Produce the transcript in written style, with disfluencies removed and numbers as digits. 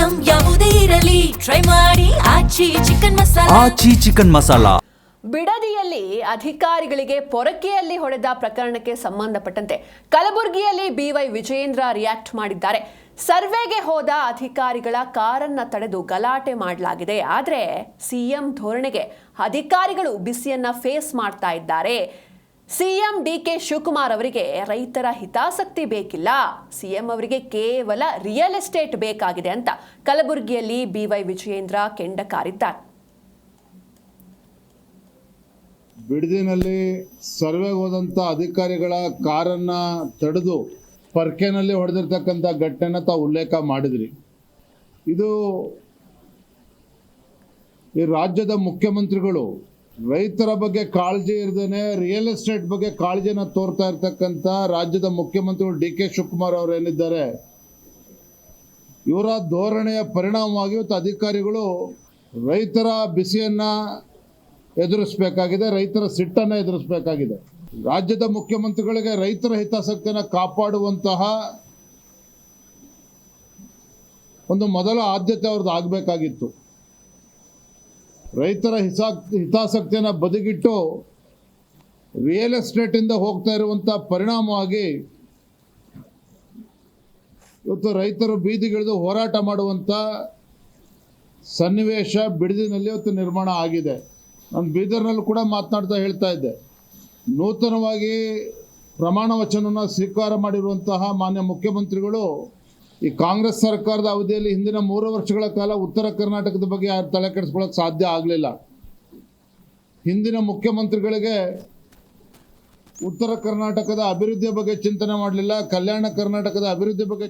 Item ಯಾವುದೇ ಇರಲಿ try ಮಾಡಿ ಆಚಿ ಚಿಕನ್ ಮಸಾಲಾ. ಬಿಡದಿಯಲ್ಲಿ ಅಧಿಕಾರಿಗಳಿಗೆ ಪೊರಕೆಯಲ್ಲಿ ಹೊಡೆದ ಪ್ರಕರಣಕ್ಕೆ ಸಂಬಂಧಪಟ್ಟಂತೆ ಕಲಬುರಗಿಯಲ್ಲಿ ಬಿವೈ ವಿಜಯೇಂದ್ರ ರಿಯಾಕ್ಟ್ ಮಾಡಿದ್ದಾರೆ. ಸರ್ವೆಗೆ ಹೋದ ಅಧಿಕಾರಿಗಳ ಕಾರನ್ನ ತಡೆದು ಗಲಾಟೆ ಮಾಡಲಾಗಿದೆ. ಆದರೆ ಸಿಎಂ ಧೋರಣೆಗೆ ಅಧಿಕಾರಿಗಳು ಬಿಸಿಯನ್ನ ಫೇಸ್ ಮಾಡ್ತಾ ಇದ್ದಾರೆ. ಸಿಎಂ ಡಿಕೆ ಶಿವಕುಮಾರ್ ಅವರಿಗೆ ರೈತರ ಹಿತಾಸಕ್ತಿ ಬೇಕಿಲ್ಲ, ಸಿಎಂ ಅವರಿಗೆ ಕೇವಲ ರಿಯಲ್ ಎಸ್ಟೇಟ್ ಬೇಕಾಗಿದೆ ಅಂತ ಕಲಬುರಗಿಯಲ್ಲಿ ಬಿವೈ ವಿಜಯೇಂದ್ರ ಕೆಂಡ ಕಾರಿದ್ದಾರೆ. ಬಿಡದಿನಲ್ಲಿ ಸರ್ವೆಗೆ ಹೋದಂಥ ಅಧಿಕಾರಿಗಳ ಕಾರನ್ನ ತಡೆದು ಪರ್ಕೆನಲ್ಲಿ ಹೊಡೆದಿರ್ತಕ್ಕಂಥ ಘಟನೆನ ತಾವು ಉಲ್ಲೇಖ ಮಾಡಿದ್ರಿ. ಇದು ಈ ರಾಜ್ಯದ ಮುಖ್ಯಮಂತ್ರಿಗಳು ರೈತರ ಬಗ್ಗೆ ಕಾಳಜಿ ಇರದೇನೆ ರಿಯಲ್ ಎಸ್ಟೇಟ್ ಬಗ್ಗೆ ಕಾಳಜಿನ ತೋರ್ತಾ ಇರ್ತಕ್ಕಂಥ ರಾಜ್ಯದ ಮುಖ್ಯಮಂತ್ರಿಗಳು ಡಿ ಕೆ ಶಿವಕುಮಾರ್ ಅವರು ಏನಿದ್ದಾರೆ, ಇವರ ಧೋರಣೆಯ ಪರಿಣಾಮವಾಗಿ ಇವತ್ತು ಅಧಿಕಾರಿಗಳು ರೈತರ ಬಿಸಿಯನ್ನ ಎದುರಿಸಬೇಕಾಗಿದೆ, ರೈತರ ಸಿಟ್ಟನ್ನು ಎದುರಿಸಬೇಕಾಗಿದೆ. ರಾಜ್ಯದ ಮುಖ್ಯಮಂತ್ರಿಗಳಿಗೆ ರೈತರ ಹಿತಾಸಕ್ತಿಯನ್ನು ಕಾಪಾಡುವಂತಹ ಒಂದು ಮೊದಲ ಆದ್ಯತೆ ಅವ್ರದ್ದು ಆಗಬೇಕಾಗಿತ್ತು. ರೈತರ ಹಿತಾಸಕ್ತಿಯನ್ನು ಬದಿಗಿಟ್ಟು ರಿಯಲ್ ಎಸ್ಟೇಟಿಂದ ಹೋಗ್ತಾ ಇರುವಂಥ ಪರಿಣಾಮವಾಗಿ ಇವತ್ತು ರೈತರು ಬೀದಿಗಿಳಿದು ಹೋರಾಟ ಮಾಡುವಂಥ ಸನ್ನಿವೇಶ ಬಿಡದಿನಲ್ಲಿ ಇವತ್ತು ನಿರ್ಮಾಣ ಆಗಿದೆ. ನಾನು ಬೀದರ್ನಲ್ಲೂ ಕೂಡ ಮಾತನಾಡ್ತಾ ಹೇಳ್ತಾ ಇದ್ದೆ, ನೂತನವಾಗಿ ಪ್ರಮಾಣ ವಚನವನ್ನು ಸ್ವೀಕಾರ ಮಾಡಿರುವಂತಹ ಮಾನ್ಯ ಮುಖ್ಯಮಂತ್ರಿಗಳು ಈ ಕಾಂಗ್ರೆಸ್ ಸರ್ಕಾರದ ಅವಧಿಯಲ್ಲಿ ಹಿಂದಿನ 3 ವರ್ಷಗಳ ಕಾಲ ಉತ್ತರ ಕರ್ನಾಟಕದ ಬಗ್ಗೆ ಯಾರು ತಲೆ ಕೆಡಿಸ್ಕೊಳ್ಳೋಕೆ ಸಾಧ್ಯ ಆಗಲಿಲ್ಲ. ಹಿಂದಿನ ಮುಖ್ಯಮಂತ್ರಿಗಳಿಗೆ ಉತ್ತರ ಕರ್ನಾಟಕದ ಅಭಿವೃದ್ಧಿಯ ಬಗ್ಗೆ ಚಿಂತನೆ ಮಾಡಲಿಲ್ಲ, ಕಲ್ಯಾಣ ಕರ್ನಾಟಕದ ಅಭಿವೃದ್ಧಿ ಬಗ್ಗೆ